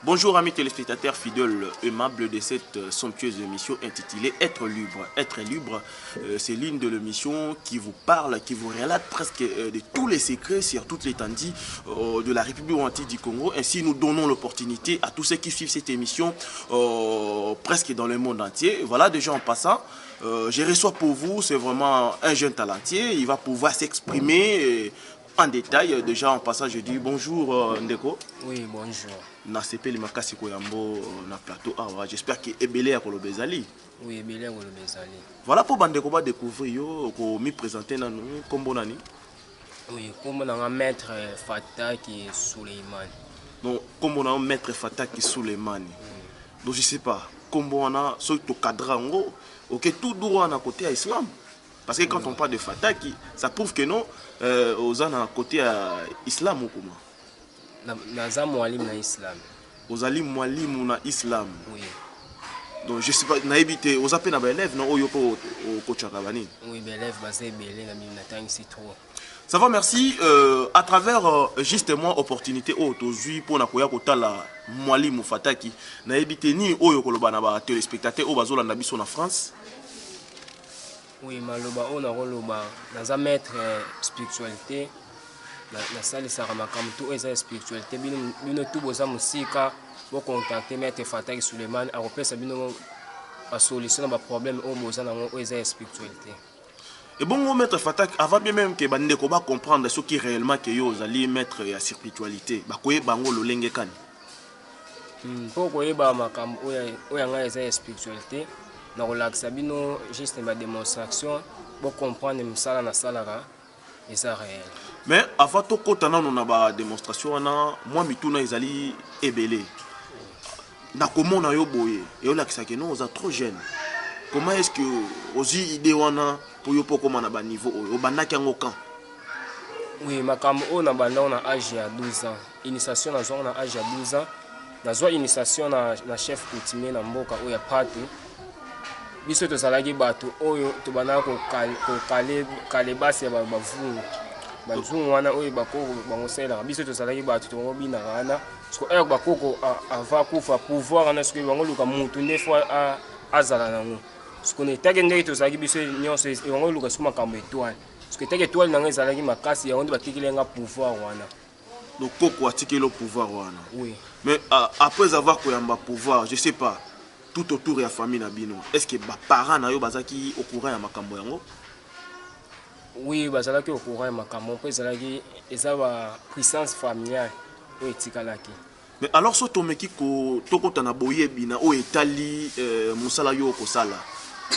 Bonjour amis téléspectateurs fidèles aimables de cette somptueuse émission intitulée Être libre. Être libre, c'est l'une de l'émission qui vous parle, qui vous relate presque de tous les secrets sur toute l'étendue de la République antique du Congo. Ainsi, nous donnons l'opportunité à tous ceux qui suivent cette émission presque dans le monde entier. Voilà, déjà en passant, je reçois pour vous, c'est vraiment un jeune talentueux. Il va pouvoir s'exprimer en détail. Déjà en passant, je dis bonjour Ndeko. Oui, bonjour. Na sepeli makasi koyambo na plateau awa. J'espère que Ebele ya koloba ezali. Oui, Ebele ya koloba ezali. Voilà pour bandeko ba découvrir yo ko mi présenter na nous kombo nani. Oui, kombo na maître Fataki Suleiman. Non, kombo na maître Fataki Suleiman. Donc je sais pas, kombo na so to cadre ngo, OK tout droit na côté à islam. Parce que quand on parle de Fataki, ça prouve que non aux à côté à islam ou comment. Naza mwalim na islam. Ozali mwalim na islam. Oui. Donc je sais pas, na évité aux appels na ba élève non oyo ko coachaka bani. Oui, ba élève basé belé na bina tangi trop. Ça va, merci. À travers justement opportunité aujourd'hui pour na koya kotala mwalim Fataki na évité ni oyo koloba na ba téléspectateurs o bazola na biso na France. Oui, maloba on a roloba naza maître spiritualité. Na salle Saramakam tout est spiritualité bino tout boza musika pour contacter maître Fataki Suleiman a repérer bino a solution ba problème au boza na ngo est spiritualité. Et bon maître Fataki avant bien même que bande ko ba comprendre ce qui réellement que yo zali maître ya spiritualité ba koye bango lolenge kani. Pour koye ba makambo oya nga est spiritualité na relaxa bino juste ma démonstration pour comprendre msala na salara et ça réel. Mais avant tout kota na na ba démonstration na moi mituna ezali ebele. Na comment na yo boye et on lakisa que non on est trop jeune. Comment est-ce que ozi idée wana pour yo pour comment na ba niveau au bandaki yango kan? Oui, makambo on na banda on a âge à 12 ans. Initiation na zone na âge à 12 ans. Na zo initiation na chef coutumier na mboka oya patu. Biso to salaki bato oyo to bana ko kale basi ya bavu. Bazungu wana oyo bakoko bangosela biso to salaki bato to ngobina wana. Sko ayo bakoko ava kufa pouvoir na sko bango luka mutu ne fois azala nango. Sko ne tage ndeki to salaki biso nyonso bango luka suma kambo étoile. Sko tage étoile nango salaki makasi ya ondi batikile nga pouvoir wana. Donc koko atikile le pouvoir wana. Oui. Mais après avoir koyamba pouvoir, je sais pas tout autour de la famille na bino. Est-ce que ba parents na yo bazaki au courant ya makambo yango? Oui, bazalaki au courant ya makambo pe zalaki eza ba puissance familiale o etikalaki. Mais alors so tomeki ko tokota na boye bina o etali musala yo ko sala.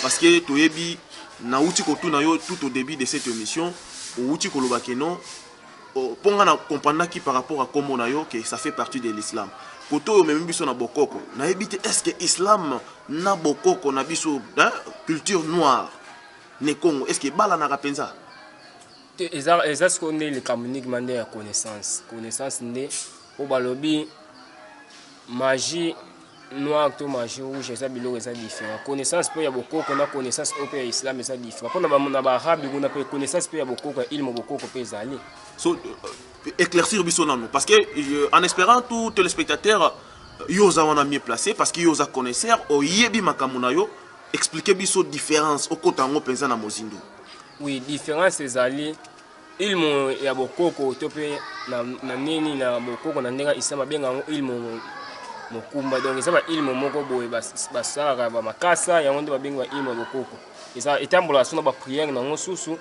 Parce que toyebi na uti ko tuna yo tout au début de cette émission, o uti ko lobake non ponga na comprendre qui par rapport à comment na yo que ça fait partie de l'islam. Koto même biso na bokoko. Na ebité est-ce que islam na bokoko na biso culture noire ne Congo est-ce que bala na rapenza? Eza ce qu'on est le communique mandé à connaissance né au balobi magie noire to magie rouge ça bilo ça différent connaissance peut y a beaucoup qu'on a connaissance au pays islam ça différent pour na ba arabe on a connaissance peut y a beaucoup ilmo beaucoup peut zali so éclaircir biso nano parce que en espérant tout téléspectateur yo za wana mieux placé parce que yo za connaisseur o yebi makamuna yo expliquer biso différence au kota ngo penza na mozindo. Oui, différence ezali ilmo ya bokoko tope na nini na bokoko na ndenga isama benga ngo ilmo mokumba donc ezaba ilmo moko boye basara ba makasa ya ngonde babenga ilmo bokoko eza etambola sona ba prière na ngosusu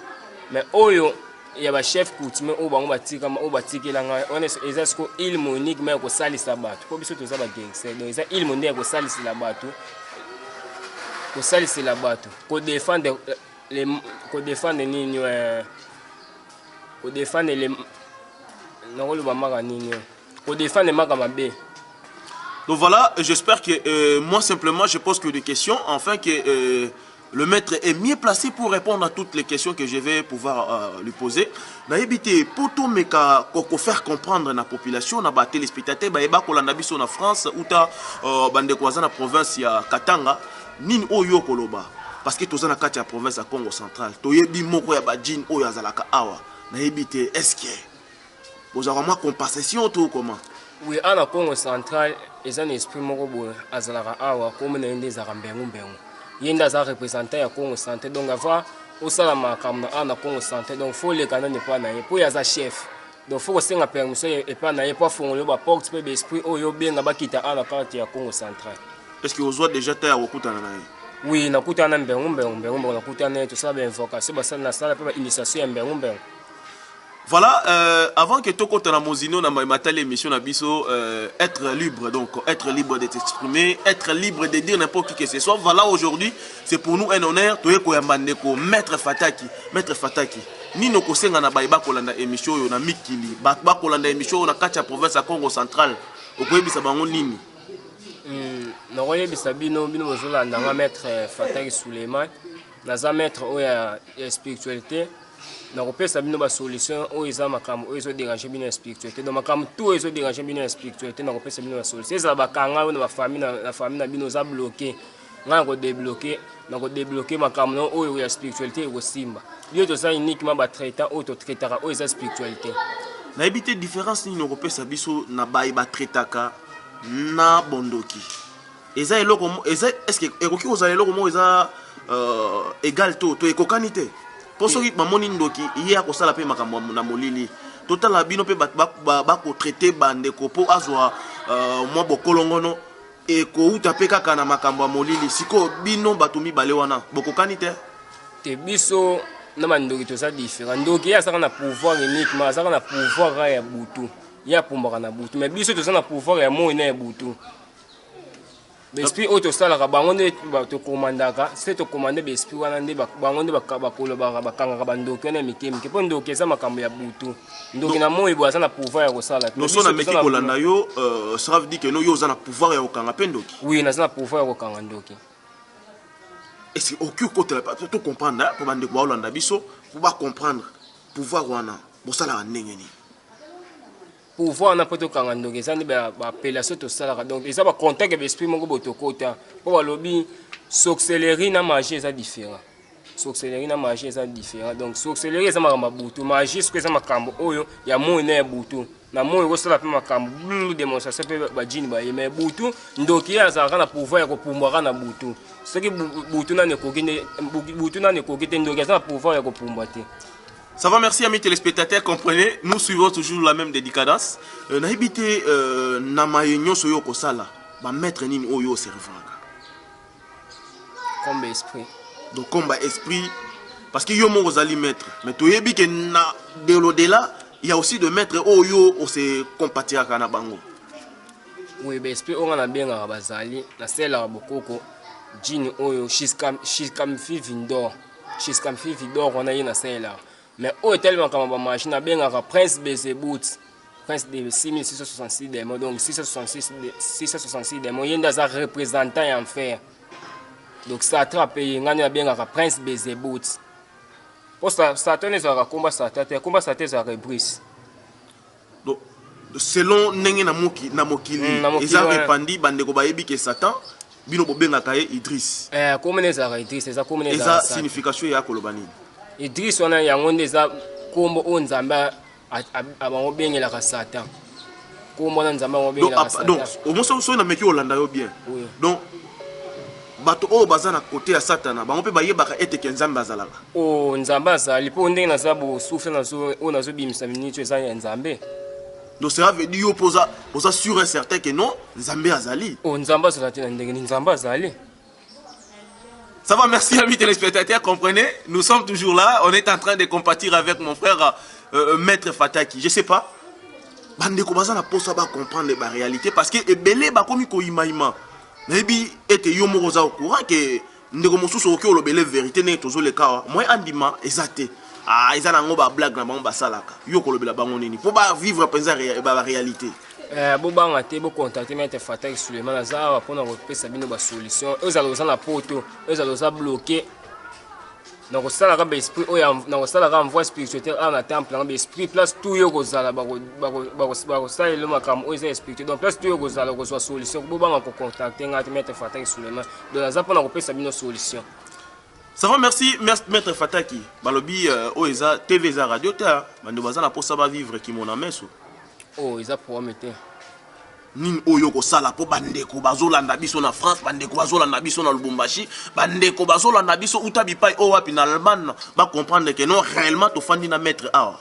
mais oyo ya ba chef coutumier o bango batika o batikela nga on eza sko ilmo unique mais ko salisa bato ko biso to za ba gangster donc eza ilmo ndé ko salisa la bato ko salisa la bato ko défendre les ko défendre nini ko défendre les nangolo ba maka nini ko défendre maka mabe. Donc voilà, j'espère que moi simplement je pose que des questions afin que le maître est mieux placé pour répondre à toutes les questions que je vais pouvoir lui poser. Na éviter pour tout mais faire comprendre la population na ba téléspectateurs ba eba ko landa biso na France ou ta bande kwaza na province ya Katanga nini oyo koloba parce que toza na kati ya province ya Congo central toyebi moko ya ba djinn oyo azalaka awa na éviter est-ce que vous avez vraiment compensation tout comment? Oui, à la Congo centrale, ils ont un esprit morobo à Zalara Awa, comme des Arambéon. Il y a des représentants à Congo centrale, donc avant, au Salama, comme à la Congo centrale, donc il faut les canons ne pas naïr. Pour y avoir un chef, donc il faut que la permission et pas naïr, pas faire le porte peu d'esprit, ou bien là-bas qui t'a à la partie à Congo centrale. Est-ce que vous avez déjà été à Okuta? Oui, na kuta na mbéon, na kuta na tout ça, bien invocation, ça na salle pour initiation mbéon. Voilà, avant que tout compte na mozino na matali émission na biso, être libre, donc être libre de t'exprimer, être libre de dire n'importe qui que ce soit. Voilà, aujourd'hui, c'est pour nous un honneur. Toye koyambandeko Maître Fataki, Maître Fataki. Ni no kosenga na baiba kolanda émission yo na mikili, ba kolanda émission na kacha province ya Congo central. Okoyebisa bango nini? Na koyebisa bino bozolanda nga Maître Fataki Suleiman, naza maître oya spiritualité. Na kopesa bino ba solution o eza makambo o ezo déranger bino spiritualité donc makambo tout ezo déranger bino spiritualité na kopesa bino ba solution eza bakanga na ba famille na bino za bloqué nga ko débloquer makambo no o ya spiritualité ko simba bio to ça uniquement ba traitant o to traitera o eza spiritualité na ebité différence ni no kopesa biso na ba traitaka na bondoki eza eloko eza est-ce que ekoki ozala eloko mo eza égal to ekokanité. Pour ceux qui m'ont dit hier que ça la paix makambo na molili total la bino pe ba ko traiter bande ko po azwa mo bokolongono e ko uta pe kaka na makambo molili siko bino batumi bale wana bokokanite te biso na mandoki to ça différent ndoki ya saka na pouvoir uniquement saka na pouvoir ya butu ya pumbaka na butu mais biso to ça na pouvoir ya mo na butu. L'esprit auto sala bango nde to commandaka c'est to commander l'esprit wana nde bango nde bakolo bakanga bandoki na mikemike po ndoki eza makambo ya butu ndoki na moyi boza na pouvoir ya kosala no so na meki kolanda yo ça veut dire que no yo za na pouvoir ya kokanga pe ndoki oui na za na pouvoir ya kokanga ndoki est-ce que aucun côté to comprendre pour bande ko olanda biso pour ba comprendre pouvoir wana bosala ndenge ni pouvoir na poto kanga ndoki ça ba appellation to sala donc ça ba contact avec l'esprit moko botokota po ba lobi sorcellerie na magie ça différent sorcellerie na magie ça différent donc sorcellerie ça makamba butu magie ce que ça makambo oyo ya moyo na butu na moyo ko sala pe makambo blue démonstration pe ba jini ba yeme butu ndoki ya za kana pouvoir ya ko pumbwa na butu ce que butu na ne kokite ndoki ça pouvoir ya ko pumbwa te. Ça va, merci amis téléspectateurs, comprenez, nous suivons toujours la même dédicace. Na habité na mayenyo soyo ko sala, ba mettre nini oyo servanga. Comme esprit. Donc comme esprit parce que yo mo ozali maître, mais to yebi que na de l'au-delà, il y a aussi de maître oyo o se compatir kana bango. Oui, ba esprit on a bien bazali, na sela bokoko, jini oyo shiskam fi vindor. Shiskam fi vindor on a yena sela. Mais au tellement comme ma machine a bien un prince Bézébout, prince de 6666 démons, donc 666 démons, il y a des représentants en fer. Donc ça attrape, il y a bien un prince Bézébout. Pour ça, Satan est un combat Satan, combat Satan est un rebris. Donc, selon Nengi Namokili, ils ont répandu, bandeko bayebi que Satan, bino bobenga kaye Idriss. Comment est-ce que Idriss, c'est ça, comment est-ce que ça signification ya kolobani. Idriss wana yango ndeza kombo o nzamba abango bengela ka Satan. Kombo na nzamba ngo bengela ka Satan. Donc au moins so na meki olanda yo bien. Oui. Donc bato o bazana côté ya Satan bango pe bayebaka ete ke nzamba azalaka. Oh nzamba azali po ndenge na zabo souffle na zo o na zo bimisa minute eza ya nzambe. Donc ça veut dire posa sûr et certain que non nzambe azali. Oh nzamba azali na ndenge ni nzamba azali. Ça va, merci amis téléspectateurs, comprenez, nous sommes toujours là, on est en train de compatir avec mon frère Maître Fataki. Je sais pas, bandeko bazana posa ba comprendre la réalité parce que ebele ba komi ko imaima. Maybe ete yo mo roza au courant que ndeko mosusu oki olobele vérité ne tozo le ka. Moi andima ezate. Ah, ezana ngo ba blague na bango basalaka. Yo ko lobela bango nini. Pour ba vivre penza ba réalité. Bobanga te bo contacter Maître Fataki Suleiman Azara pour nous repérer bino ba solution eux allons dans la poto eux allons bloquer donc ça la esprit na ça la envoi spirituel na temple na esprit place tout yo kozala ba ça le makam eux esprit donc place tout yo kozala ko solution bobanga ko contacter Maître Fataki Suleiman donc ça pour nous repérer bino solution. Ça va, merci Maître Fataki. Balobi oeza TV za radio ta bando bazana pour ça va vivre qui mon ameso. Oh, ils ont promis. nini oyo ko sala po bandeko bazolanda biso na France, bandeko bazolanda biso na Lubumbashi, bandeko bazolanda biso uta bipai o wapi na Allemagne ba comprendre que non réellement to fandi na maître awa.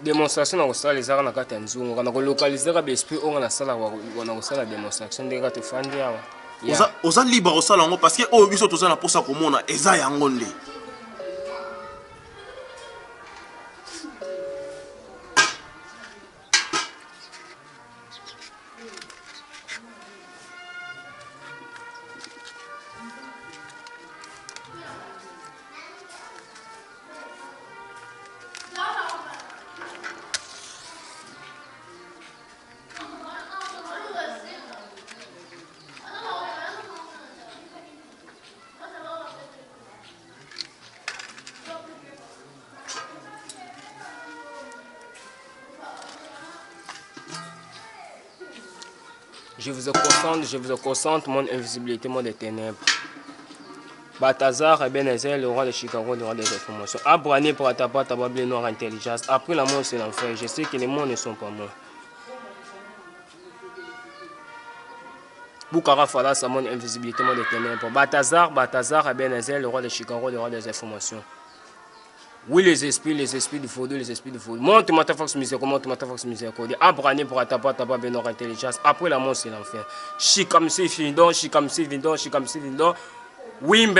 Démonstration na kosala ezaka na kati ya nzungu kana kolokaliser ka besprit onga na sala wana kosala démonstration ndenge to fandi awa. Oza libre kosala ngo parce que oyo biso toza na posa komona eza yango nde. Je vous concentre mon invisibilité, mon des ténèbres. Balthazar, Ebenezer, le roi de Chicago, le roi des informations. Abrani pour Atapa, Tababli, noire intelligence. Après la mort, c'est l'enfer. Je sais que les mondes ne sont pas morts. Boukara Fala, c'est mon invisibilité, mon des ténèbres. Balthazar, Ebenezer, le roi de Chicago, le roi des informations. Oui, les esprits du Foudou, les esprits du Foudou. Monte ma force miséricorde, monte ma force miséricorde. Abrani pour Atapa, Tababli, noire intelligence. Après la mort, c'est l'enfer. Chikamsi, Findon, Chikamsi, Vindon, Chikamsi, Vindon. Wiza,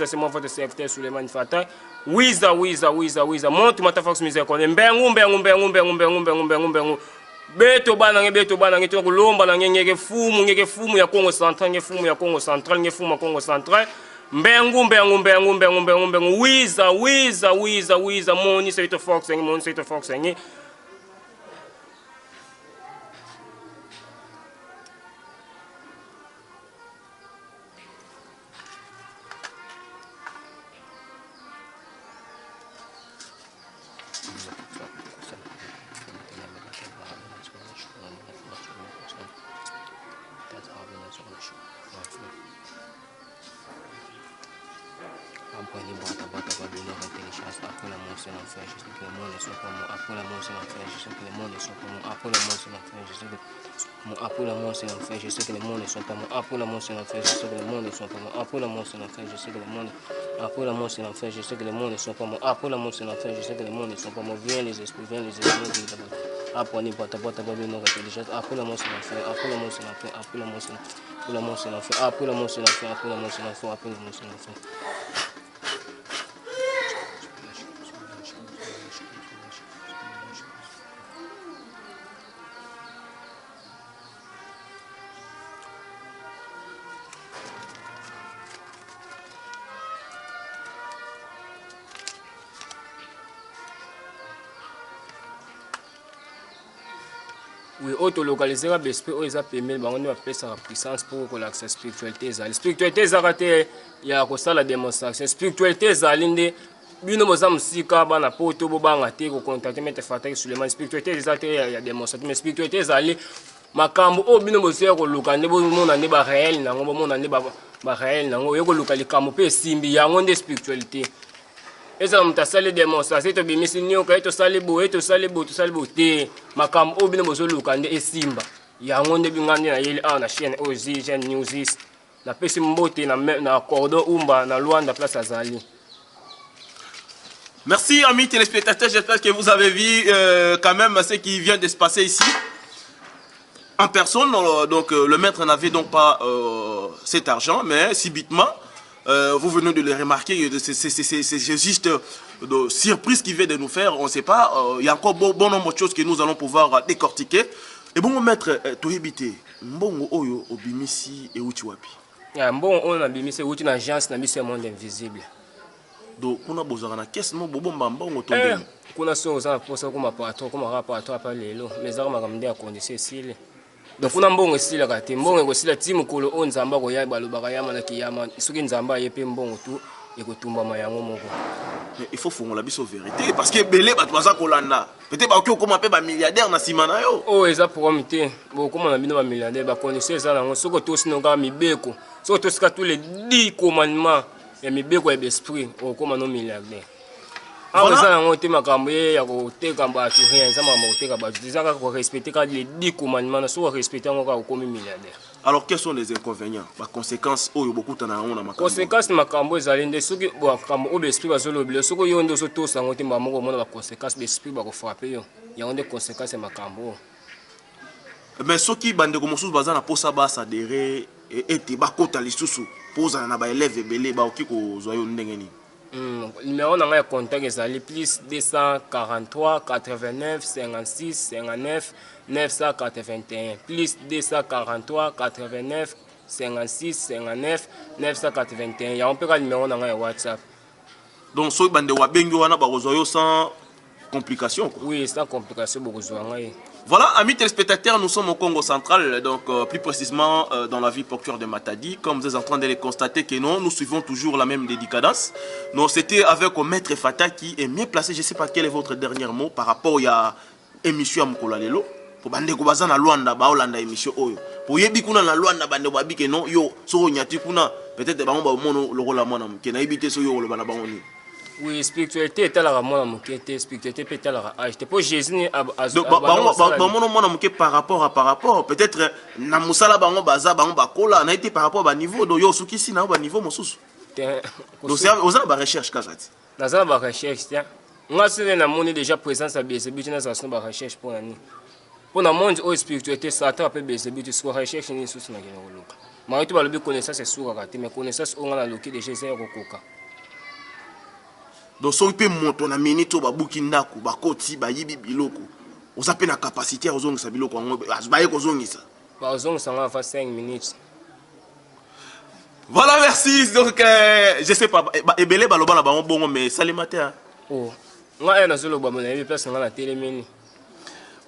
c'est mon votre serviteur Suleiman Fatah. Wiza, monte ma force miséricorde. Beto banange to kulomba na ngeke fumu ya Congo Central, ngeke fumu ya Congo Central. Mbengu, wiza, moni c'est fox, Après la mort, c'est l'enfer, je sais que les mondes ne sont pas morts. Après la mort, c'est l'enfer, je sais que les mondes ne sont pas morts. Après la mort, c'est l'enfer, je sais que les mondes. Après la mort, c'est l'enfer, je sais que les mondes ne sont pas morts. Après la mort, c'est l'enfer, je sais que les mondes ne sont pas morts. Viens les esprits. Apprenez pas ta intelligence. Après la mort, c'est l'enfer. Après la mort, c'est l'enfer. Après la mort, c'est l'enfer. Après la mort, c'est l'enfer. Après la mort, c'est l'enfer. Après la mort, c'est l'enfer. Après la mort, c'est l'enfer. Oui, auto-localiser l'esprit, ils ont permis de sa puissance pour l'accès spiritualité. La spiritualité, il y a la démonstration. La spiritualité, il bino boza musika bana poto bobanga te ko contacter mete fataki Suleiman. Spiritualité, il y a démonstration. Mais spiritualité, ezali makambo o bino bozo ko luka ne bo mona ne ba réel nango bo mona ne ba réel nango yo ko luka likambo pe simbi yango nde spiritualité. Eza mutasali démonstration to bimisi nyoka to sali bo te makam obino bozo lukande esimba yango nde bingandi na yeli na chaîne Ozi chaîne Newsis na pesi mbote na cordon umba na Luanda place azali. Merci amis téléspectateurs, j'espère que vous avez vu quand même ce qui vient de se passer ici en personne. Donc le maître n'avait donc pas cet argent, mais subitement vous venez de le remarquer, c'est juste de surprise qu'il vient de nous faire, on ne sait pas, il y a encore bon nombre de choses que nous allons pouvoir décortiquer. Et bon, maître, tu habité, mbongo oyo obimisi et uchi wapi? Mbongo oyo obimisi uchi na agence na mission monde invisible. Donc, on a besoin de caisse, non, mbongo tombé. Kuna so za posa kuma patron, kuma rapport apa lelo, mais za makamde ya condition sile. Donc on a mbongo sila kati mbongo ko sila timu kolo on nzamba ko ya balobaka ya mana kiyama soki nzamba yepe mbongo tu ekotumba mayango moko. Il faut fongola biso vérité parce que belé ba twaza kolanda peut-être ba ko koma pe ba milliardaire na simana yo oh eza promis bo koma na bino ba milliardaire ba connaisseur za nango soko to sinoka mibeko soko to sika tous les 10 commandements ya mibeko ya esprit o koma no milliardaire. awa eza nango te makambo ye ya koteka bato rien eza makambo ya koteka bato eza kaka korespecte kaka les 10 commandements soki orespecte yango kaka okomi milliardaire. Alors quels sont les inconvénients, les conséquences oyo bokutana nango na makambo? Conséquence na makambo ezali nde soki makambo oyo baesprit bazolobela soki oyo nde ozotosa yango te mbala moko omona baconséquence baesprit bakofrappe yo yango nde conséquence ya makambo oyo. Mais soki bandeko mosusu baza na posa basadere ete bakota lisusu pozala na baeleve ebele baoki kozwa yo ndenge nini? Numéro na ngai ya contact ezali plus 243 89 56 59 981 plus 243 89 56 59 981 yango mpe ka numéro na ngai ya WhatsApp. Donc soki bandeko babengi wana bakozwa yo sans complication quoi? Oui, sans complication bokozwa ngai. Voilà, amis téléspectateurs, nous sommes au Congo central, donc plus précisément dans la ville portuaire de Matadi. Comme vous êtes en train de le constater que non, nous suivons toujours la même dédicadence. Donc c'était avec Maître Fata qui est mieux placé. Je ne sais pas quel est votre dernier mot par rapport à l'émission Amukola Lelo. Pour bande ko bazana Luanda ba Olanda émission oyo. Pour yebi kuna na Luanda bande ba bike non yo so nyati kuna peut-être ba ngomba mono lokola mwana mke na ibite so yo lo bana bango ni. Oui, spiritualité est à la mona mukete, spiritualité peut être à la pour Jésus ni donc mona muke par rapport peut-être na musala bango baza bango bakola na été par rapport ba niveau do yo suki si na ba niveau mosusu. Donc c'est aux ba recherche kazati. Na ba recherche tiens. Nga sele na moni déjà présence à BSB na sa ba recherche pour nani. Pour na monde o spiritualité ça attrape BSB sur recherche ni susu na kina koluka. Ma tu ba lobi connaissance c'est sur raté mais connaissance on a loki déjà c'est kokoka. Donc si on peut monter na minute ba buki ndako ba koti ba yibi biloko oza pe na capacité ozongisa biloko ngo ba yeko zongisa ba ozongisa nga fa 5 minutes. Voilà, merci. Donc je sais pas ebele baloba na bango bongo mais salimata. Oh nga na zolo ba mona yebi place nga na telemeni.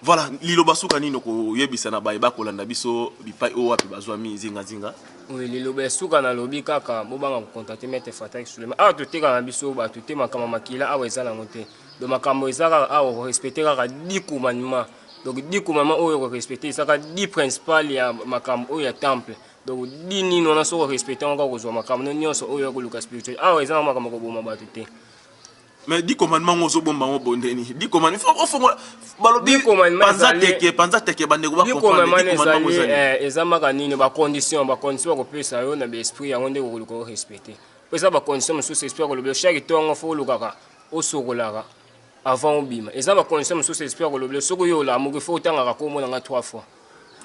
Voilà, liloba suka nino ko yebisa na ba kolanda biso bipai o wapi bazwa mi zinga zinga. Oui, liloba suka na lobi kaka bobanga ko contacter Maître Fata Suleiman. Ah to teka na biso ba to te makama makila awa ezala ngote. Do makambo ezaka awa respecter kaka 10 commandements. Donc 10 commandements oyo respecter saka 10 principal ya makambo oyo ya temple. Donc 10 nino na so respecter encore ko zo makambo nyonso oyo ko luka spirituel. Awa ezala makambo ko boma ba to te. Mais 10 commandements ngozo bomba ngo bondeni. 10 commandements faut balobi panza teke bandeko ba comprendre 10 commandements ezamaka nini ba condition ko pesa yo na esprit yango nde ko luka respecter. Pesa ba condition mususu esprit ko lobi chaque tongo fo lukaka osokolaka avant obima. Eza ba condition mususu esprit ko lobi soko yo la muki fo tanga ko mona nga 3 fois.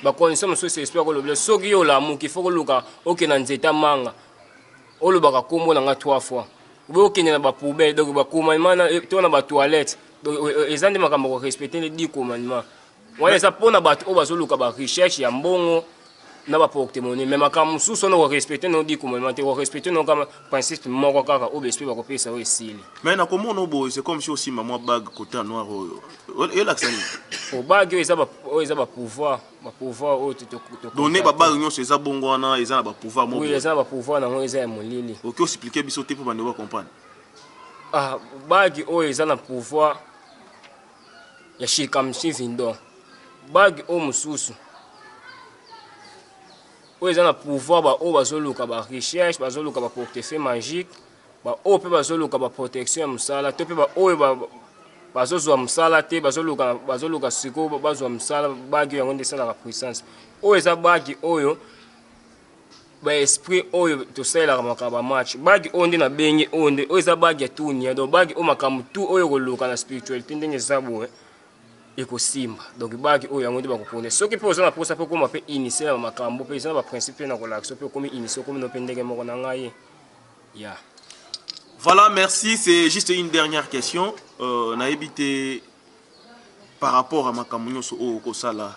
Ba condition mususu esprit ko lobi soko yo la muki fo luka okena nzeta manga. Olobaka ko mona nga 3 fois. Vous qui n'avez pas poubelle, donc vous commandement, tu as pas toilette, donc ils ont des makambo respecter les 10 commandements. Ouais, ça pour na bat au bazo luka ba recherche ya mbongo na ba porte monnaie, mais makambo sous son respecter nos 10 commandements, tu respecter nos comme principe moko kaka au besprit ba ko pesa o esili. Mais na comment no boy, c'est comme si aussi maman bag côté noir et l'accent. Au bag ils ont ba pouvoir au te donner ba bag nyo c'est ça bongo wana, ils ont ba pouvoir mo. Oui, ils ont ba pouvoir na ngo ils ont molili. OK, expliquer biso te pour bande ba comprendre. Ah, bag ils ont pouvoir ya shikamshi vindo. Bag o mususu. Ou ils ont le pouvoir ba o bazoluka ba recherche, bazoluka ba portefeuille magique, ba o pe bazoluka ba protection musala, to pe ba o ba bazozwa musala te bazoluka siko bazwa musala bagi yango ndesala la puissance. O eza bagi oyo ba esprit oyo to sala makaba match. Bagi onde na benye onde, o eza bagi ya tunya, do bagi o makamu tu oyo koluka na spiritualité ndenge zabo ekosimba. Donc bagi oyo yango ndeba kopone. Soki pe ozana posa pe koma pe initier na makambo pe eza ba principe na relaxo pe komi initier komi no pendenge moko na ngai. Ya. Voilà, merci. C'est juste une dernière question. On a évité par rapport à makambo nyonso o ko sala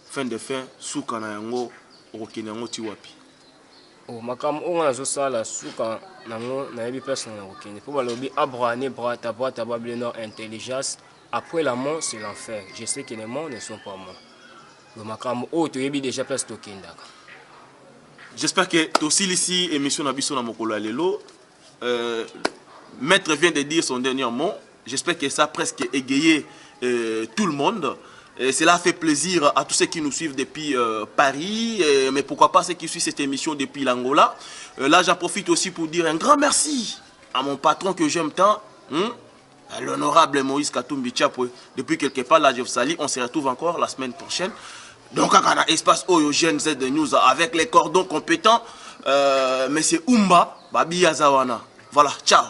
fin de fin suka na yango o kinango tiwapi. Oh makambo o na zo sala suka nango na yebi personne na okene. Po balobi abrane brata brata bableno intelligence. Après la mort, c'est l'enfer. Je sais que les morts ne sont pas morts. Le makambo o to yebi déjà place to kendaka. J'espère que aussi ici émission Nabiso na mokolo lelo Maître vient de dire son dernier mot. J'espère que ça a presque égayé tout le monde. Et cela fait plaisir à tous ceux qui nous suivent depuis Paris, mais pourquoi pas ceux qui suivent cette émission depuis l'Angola. Là, j'en profite aussi pour dire un grand merci à mon patron que j'aime tant. l'honorable Moïse Katumbi Tchapwe. Depuis quelque part, là, je vous salue. On se retrouve encore la semaine prochaine. Donc, on a espace Oyo Gen Z News avec les cordons compétents. Monsieur Umba, Babi Yazawana. Voilà, ciao.